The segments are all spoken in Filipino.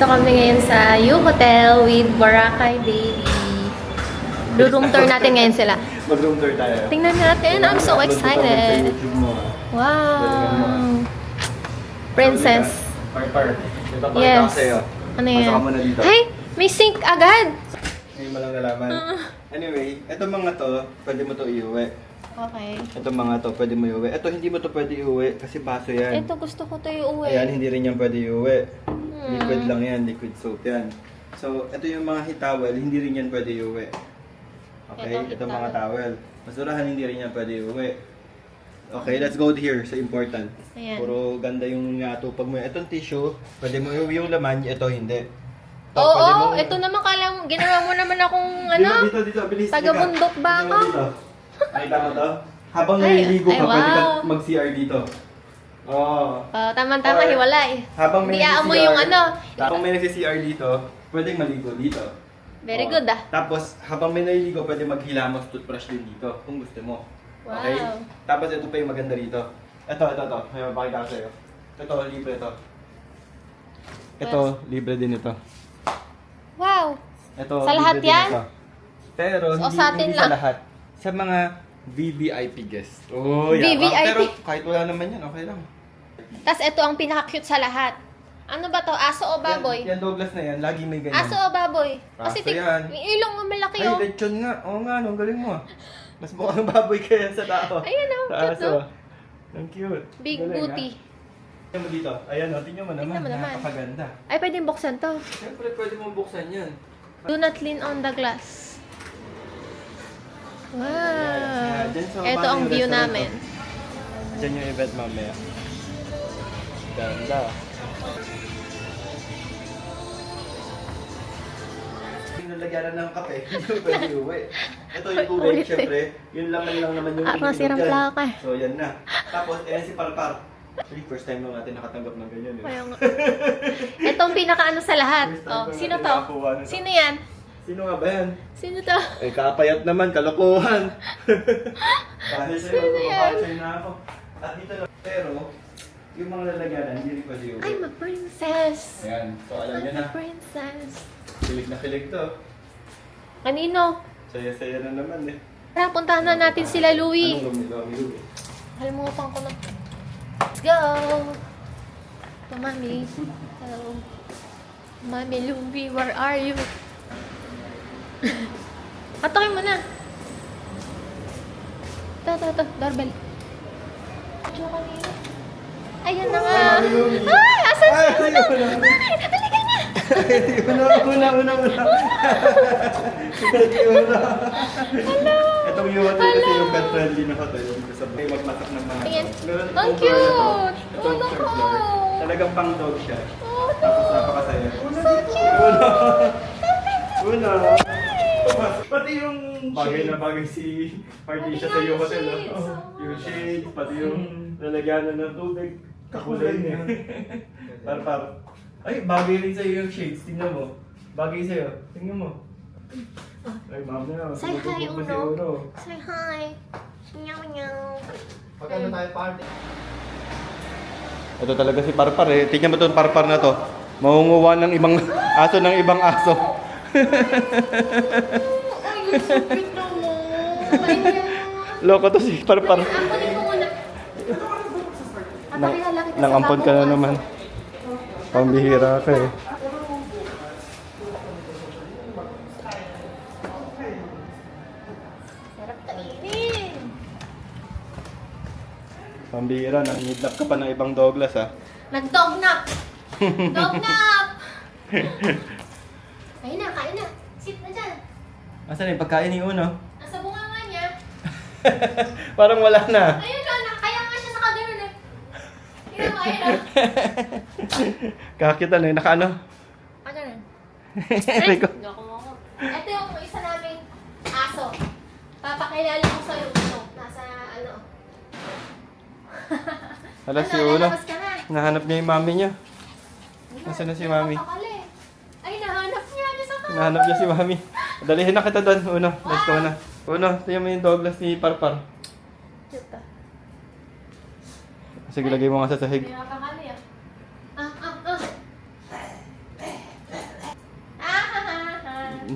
Nandito kami ngayon sa U Hotel with Boracay Baby. Do-room tour natin ngayon sila. Mag-room tour tayo. Tingnan natin. I'm so excited. Wow. Princess. Par. Ipapakita ko Yes. sa'yo. Ano Pasok yan? ka muna dito. Hey! May sink agad! Ngayon mo lang nalaman. Anyway, ito mga to, pwede mo to iuwi. Okay. Ito mga to, pwede mo iuwi. Ito, hindi mo to pwede iuwi kasi baso yan. Ito gusto ko to iuwi. Ayan, hindi rin yan pwede iuwi. Liquid lang yan, liquid soap yan. So, ito yung mga hitawel, hindi rin yan pwede iuwi. Okay, ito mga towel. Basurahan, hindi rin yan pwede iuwi. Okay, let's go here sa important. Ayan. Puro ganda yung natupag mo. Itong tissue, pwede mo iuwi yung laman, ito hindi. Ito, Oo, pwede mo- ito naman kala mo, ginawa mo naman akong ano? Dito, bilis. Taga-bundok ba ako? Nakita mo to? Habang Ay, naliligo ka, ay, pwede ka wow. mag-CR dito. Oh. Tama-tama, Or, hiwalay. Habang may Hindi aamoy yung ano. Habang may nagsi-CR dito, pwedeng maligo dito. Very Oh. good ah. Tapos, habang may naliligo, pwede maghilamos toothbrush din dito, kung gusto mo. Okay? Wow. Tapos, ito pa yung maganda rito. Ito. May mapakita ko sa'yo. Ito, libre to. Ito, libre din ito. Wow. Ito, Sa lahat libre din yan? ito. Pero, So, hindi, sa atin hindi lang? sa lahat. Sa mga VVIP guests. Oh, VVIP? Pero, kahit wala naman yan, okay lang. Tapos ito ang pinaka-cute sa lahat. Ano ba to? Aso o baboy? Yan Douglas na yan, lagi may ganyan. Aso o baboy? Kasi Aso yan. yung ilong mo malaki Ay, oh. lechon nga. Oo nga, ang galing mo ah. Mas mukhang baboy kaya sa tao. Ayan, oh, Sa cute, aso oh. ah. Ang cute. Big Galing, booty. ah. Tingnan mo dito. Ayan o, tingnan mo naman. Tingnan mo naman. Napakaganda. Ay, pwedeng buksan to. Siyempre, pwede mong buksan yan. Do not lean on the glass. Wow. Dyan sa Ito baba ang yung view restaurant, namin. Diyan yung event mamaya. Ganda. Nalagyan ng kape, hindi mo pwede uwi. Ito yung tubig, Ulit eh. syempre. Yun laman lang naman yung Parang iniinom sirang dyan. plaka eh. So, yan na. Tapos, ayan si Parpar. Actually, first time lang natin nakatanggap ng ganyan eh. Kaya nga. Ito ang pinaka-ano sa lahat. First time Oh, ko sino natin to? nakakuha nito. Sino yan? Sino nga ba yan? Sino to? Eh, kapayat naman, kalokohan. Dahil sa'yo, Sino yan? kapasay na ako. At dito lang. Pero, yung mga lalagyanan, hindi rin pwede uwi. I'm a princess. Ayan, so alam I'm niyo a na. princess. Kilig na kilig to. Kanino? Saya-saya na naman eh. Tara, puntahan na natin sila Louie. Anong lumi? Kalimutan ko na. Let's go! Ito, Mami. Hello. Mami Louie, where are you? Patokin mo na. Ito. Doorbell. Diyo kanina. Ayan na nga. Mami Louie. Ay! Asan Ay, siya? ayun na. Halika na! Una. Hello! Itong yung hotel kasi yung pet friendly na hotel. Dito sa may magmasak ng mga Ayan. dogs. Meron Ang itong cute! floor. Ito Oh, ang naku! third floor. Talagang pang dog siya. Oh, Tapos napakasaya. so cute! Una. Pati yung bagay na bagay si party siya sa Pati yung nga hotel. yung oh. shades, Yung shades, pati yung lalagyanan ng tubig. Kakulay niya. Par. Ay, bagay rin sa'yo yung shades. Tingnan mo. Bagay sa'yo. Tingnan mo. Ay, mama. Say hi, tumutugtog pa si Uno. Uno. Say hi. Meow. Pagkano tayo party? Ito talaga si Parpar eh. Tingnan mo itong Parpar na to. Maunguha ng ibang aso ng ibang aso. Ay, you're so cute naman. Loko to si Parpar. Ampunin mo muna. Papakilala kita sa Nangampon ka na bagong naman. aso. Pambihira ka eh. Sarap kainin. Pambihira, nangidlap ka pa ng ibang Douglas ah. Nag-dog nap. Dog nap. Kain na. Sit na dyan. Asan yung pagkain ni Uno? Nasa bunganga niya. Parang wala na. Ayun na. Kaya nga siya nakaganon eh. Tingnan mo, ayun na. Kakita na yun, nakaano? Ano na? Rico. Loko. Ito yung isa naming aso. Papakilala ko sa'yo uno. Nasa ano. Hala si Ano, Uno. lalabas ka na. Nahanap niya yung mami niya. Nasaan na si Mami? Ay, nahanap niya. Nasa ka. Nahanap niya si Mami. Dalihin na kita doon, Uno. Let's go na. Uno, tingnan mo yung Douglas ni Parpar. Cute ah. Sige, lagay mo nga sa sahig. Pinapakali ah.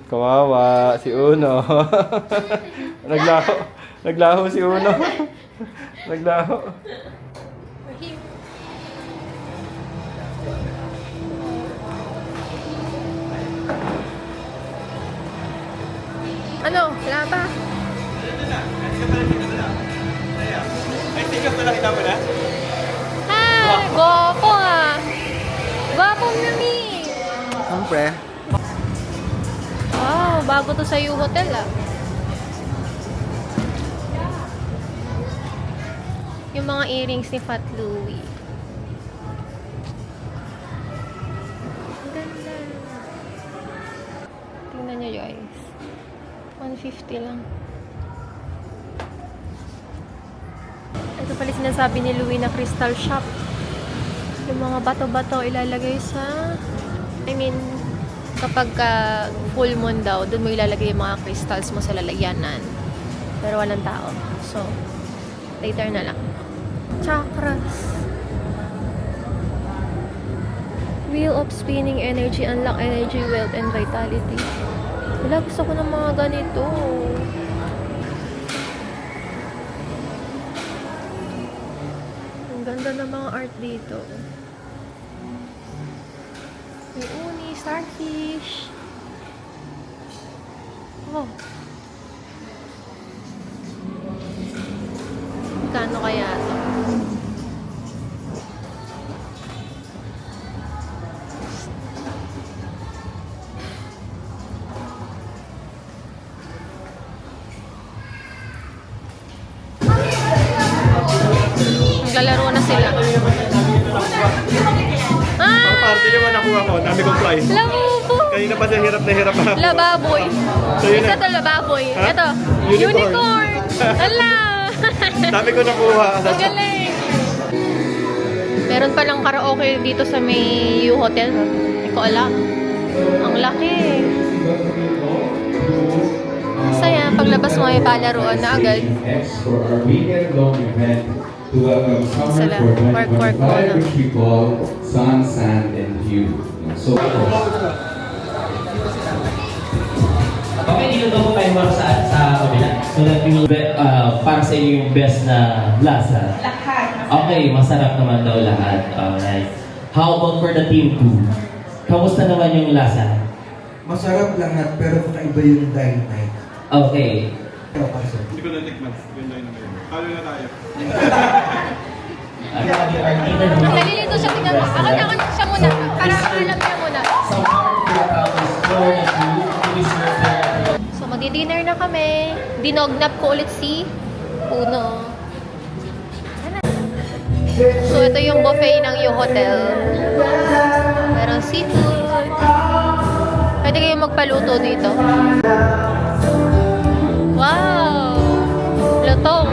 Kawawa, si Uno. Naglaho. Naglaho si Uno. Naglaho. We're here. Ano? Wala pa? Ay, sikas na nakita mo na? Ah! Gwapo ah! Gwapo nami! Siyempre. Wow, bago to sa U-Hotel ah. Yung mga earrings ni Fat Louie. Ang ganda. Tingnan nyo guys. 150 lang. Ito pala sinasabi ni Louie na crystal shop. Yung mga bato-bato ilalagay sa... kapag full moon daw, doon mo ilalagay yung mga crystals mo sa lalagyanan. Pero walang tao. So, later na lang. Chakras. Wheel of spinning energy, unlock energy, wealth, and vitality. Wala, gusto ko ng mga ganito. Ang ganda ng mga art dito. May uni, starfish. Oh. Kano kaya ito? Naglalaro na sila. Ang party naman nakuha ko. Dami kong prize. Labubo! Kanina pa siya hirap na hirap ako. Lababoy. So, yun Isa na. to lababoy. Ha? Ito. Unicorn. Unicorn! Hala! Dami ko nakuha. Ang galing! Meron palang karaoke dito sa may U-Hotel. Hindi ko alam. Ang laki. Masaya. Paglabas mo ay palaruan na agad. For Armenian Long event to welcome summer Sila, for work, 2025, wala. which we call Sun, Sand, and Dew. So, Okay, dito daw tayo mga sa kabila. So that you will para sa inyo yung best na lasa. Lahat. Okay, masarap naman daw lahat. Alright. How about for the team 2? Kamusta naman yung lasa? Masarap lahat, pero kakaiba yung dynamite. Okay. Ikaw para sa'yo. Hindi ko na-tikman. Yun na yun. Kalo na tayo. Nalilito siya tingnan mo. Ako na siya muna. Para alam niya muna. So, magdi-dinner na kami. Dinognap ko ulit si Puno. So, ito yung buffet ng U-Hotel. Merong seafood. Pwede kayong magpaluto dito. Wow! Lutong.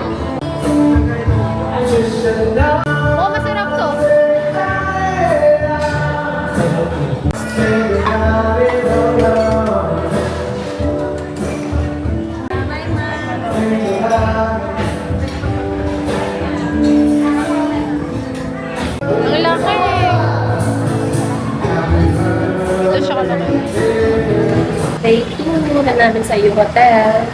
Oh, masarap to. Ang laki. Ito siya kalaki. Day 2 na namin sa U-Hotel.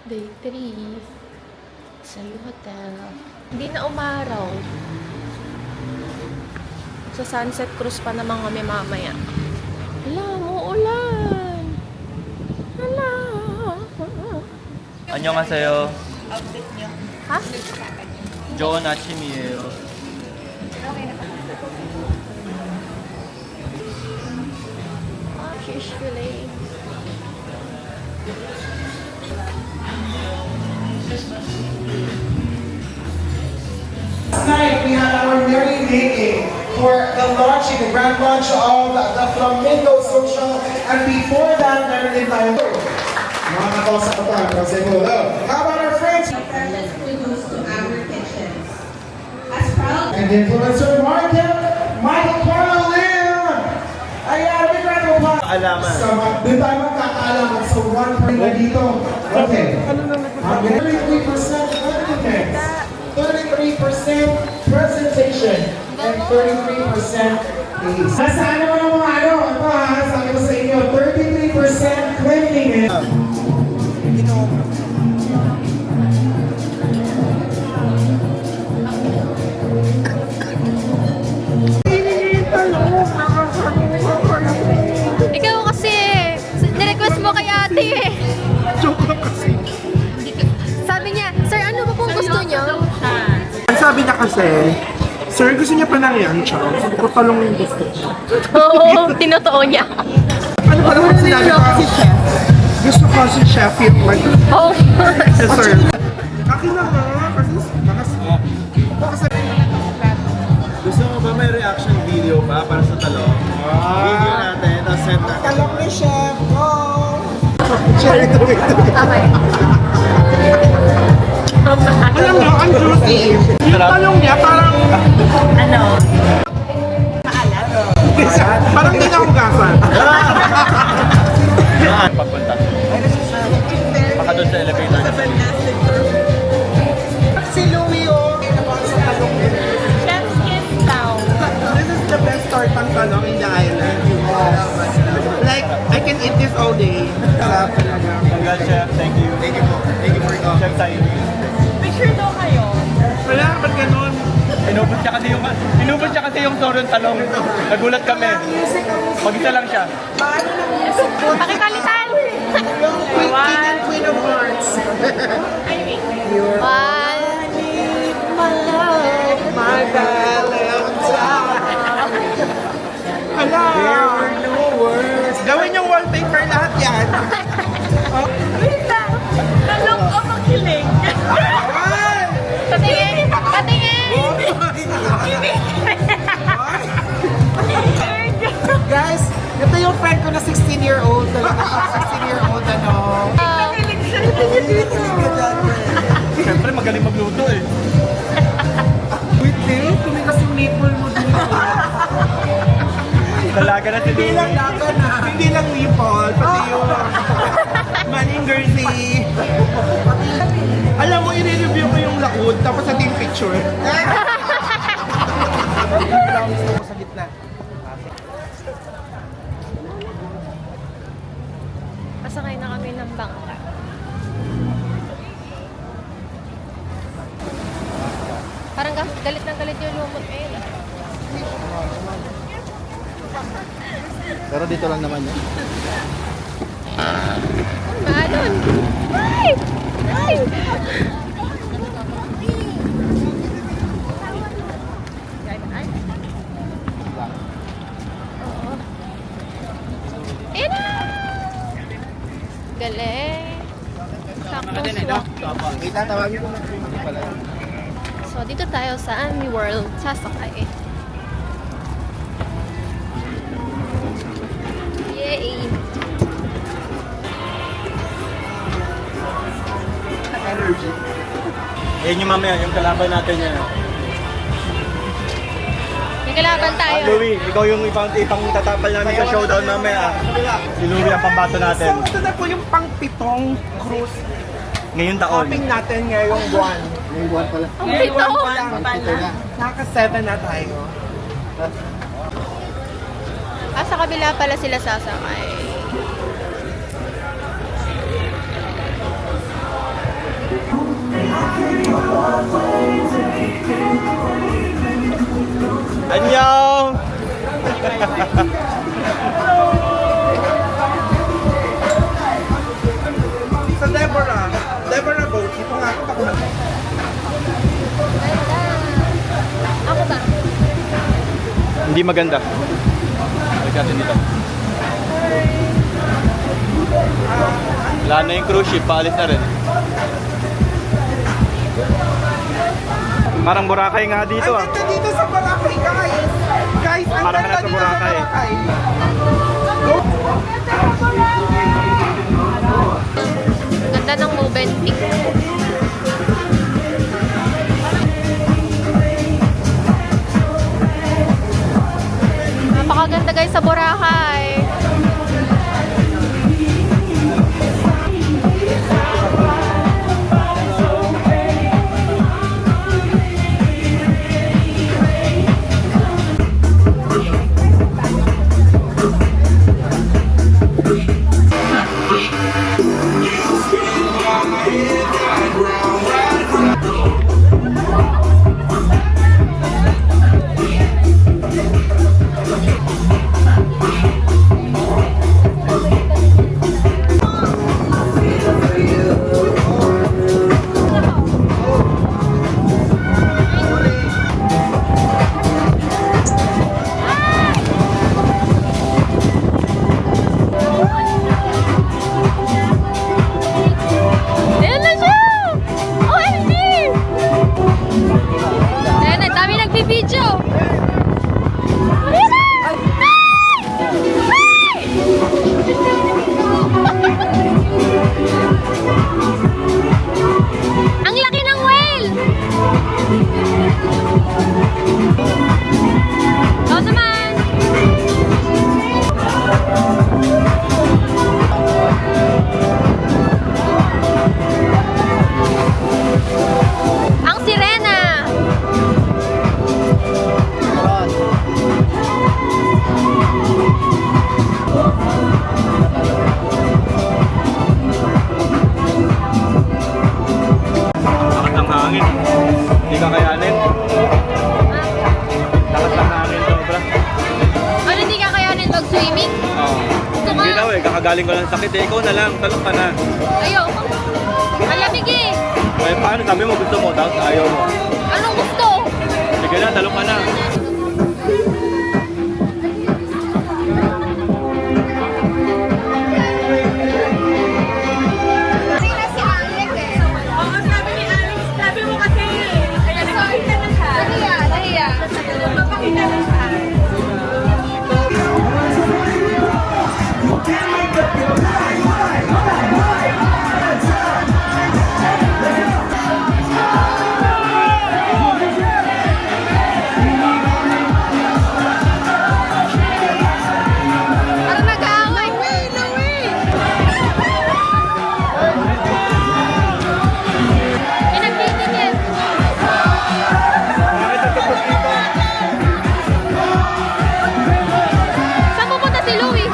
Day 3 sa U-Hotel. Hindi na umaraw. Sa Sunset Cruise pa naman kami mamaya. Hala, muulan. Hala. 안녕하세요. Ha? 좋은 아침이에요. Ah, fish fillet. Last night, we had our merry making for the launching, the grand launch of the Flamingo Social. And before that, meron din tayo. Mga nakausap ko tayo, pero say hello. How about our friends? Let's produce to our kitchens. As proud And influencer Michael Carlin! Ayan, big round of applause. Alaman. So, doon tayo magkakaalaman. So, one point na dito. Okay. 33% evidence, 33% presentation, and 33% taste. Nasaan naman ang mga ano? Ito ha, sabi ko sa inyo, 33% cleanliness. Ikaw kasi, nirequest mo kay ate eh. Joke lang kasi. Sabi niya, sir, ano ba pong gusto niyo? Ang sabi niya kasi, sir, gusto niya pa ng yan, chow. Sabi ko, talong yung gusto niya. Oo, tinotoo niya. Ano pa naman sinabi ko? Gusto ko si chef yung like, Oh, sir. Akin na nga, kasi baka Gusto mo ba may reaction video pa para sa talong? Video natin, tapos send natin. talong ni chef, go! okay. Alam mo, ang juicy. Yung talong niya parang, parang di nahugasan. Pagpunta. Baka doon sa elevator. Si Louie, oh, sa talong niya. chef's kiss daw. This is the best tortang talong in the island. Like, I can eat this all day. Sarap talaga. Congrats, Chef. Thank you. Thank you po. Thank you for coming. Chef Tayo. Picture daw kayo. Wala, ba't ganun? Inubos siya kasi yung sorong talong. Nagulat kami. Mag-isa lang siya. Pakipalitan! King and Queen of Hearts. My Valentine. Hala! There were no words. Gawin yung wallpaper lahat yan. Talong o makiling. Patingin! Patingin! Guys, ito yung friend ko na 16-year-old. Talaga siya, 16-year-old ano. Siyempre, magaling magluto eh. Wait, Dave, tumigas yung nipple mo dito. Dalaga na si Hindi lang laga na. Hindi lang nipple, pati yung maning jersey. Alam mo, i-review ko yung laod, tapos natin yung picture. Gusto ko sa gitna. Pasakay na kami ng bangka. Parang galit na galit yung lumot ngayon. Pero dito lang naman yun. Maalon! Ay! Ay! Oo. Ina! Galing! Sakto swak. Kita, tawagin ko na. So, dito tayo sa Ami World. Sasakay. Yay! Ayan yung mamaya, yung kalaban natin yan. May kalaban tayo. Louie, ikaw yung ipang tatapal namin sa showdown mamaya. Si Louie ang pambato natin. So, ito na po yung pang-pitong cruise Ngayong taon. shopping natin ngayong buwan. Ang pito! Naka-7 na tayo. Sa kabila pala sila sasakay. Annyeong! Sa Deborah boat, ito nga ako na. Ako ba? Hindi maganda. Pagkatin dito. Wala na yung cruise ship, paalis na rin. Parang Boracay nga dito Ang ganda dito sa Boracay, guys. Guys, ang Parang ganda nasa dito sa Boracay. Boracay. Ganda ng Movenpick. Napakaganda guys sa Boracay. Ayan na siya! OMG! Ayan na, dami nagbibideo. Ayan na! Ang laki ng whale! Ikaw naman! Ang sirena! Lakas ng hangin. Hindi ka kayanin. Lakas ng hangin sobra. Ano hindi kakayanin mag-swimming? Oo. Hindi daw eh, kakagaling ko lang ng sakit eh. Ikaw na lang, talong ka na. Ayoko. Malamig eh. Eh, paano sabi mo gusto mo, tapos ayaw mo. Anong gusto? Sige na, talong ka na. Oo, sabi ni Alex, sabi mo kasi, nagpapakita na siya. Nahiya. Nagpapakita na siya. Parang nag-aaway. Pinagtitingin. Saan pupunta si Louie?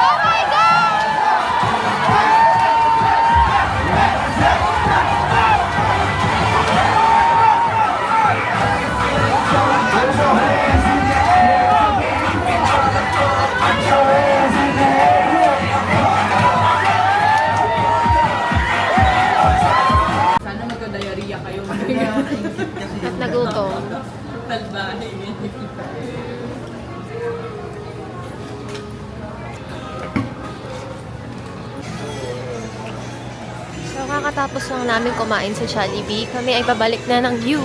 Oh my God! Sana magka-diarrhea kayo. At nagutom. Talbahin. So, kakatapos lang namin kumain sa Jollibee. Kami ay babalik na ng view.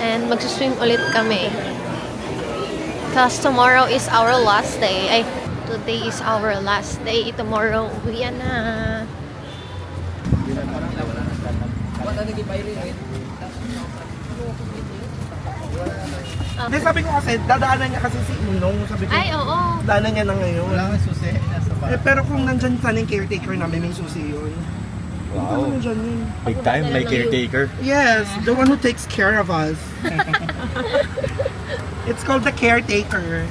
And magsuswim ulit kami. Because tomorrow is our last day. Ay, today is our last day. Tomorrow, uwi na. Hindi, sabi ko kasi, dadaanan niya kasi si Unong. Sabi ko, Ay, oo. daanan niya na ngayon. Wala kang susi. Eh, pero kung nandyan sana yung caretaker namin, may susi yun. Wow. Nandyan yun. Big time, may caretaker. Yes, the one who takes care of us. It's called the caretaker.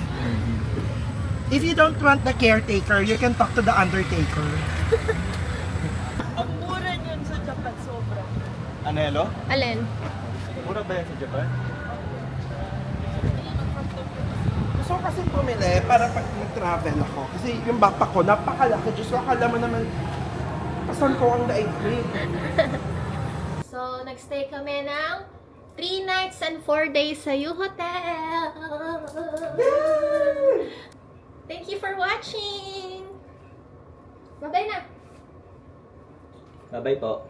If you don't want the caretaker, you can talk to the undertaker. Ang mura niyan sa Japan, sobra. Anelo? Alin? Mura ba yan sa Japan? Gusto ko kasi bumili para pag nag-travel ako. Kasi yung backpack ko, napakalaki. Diyos ko, akala mo naman, pasan ko ang daigdig. So, nagstay kami ng 3 nights and 4 days sa U-Hotel. Thank you for watching! Bye-bye na! Bye-bye po.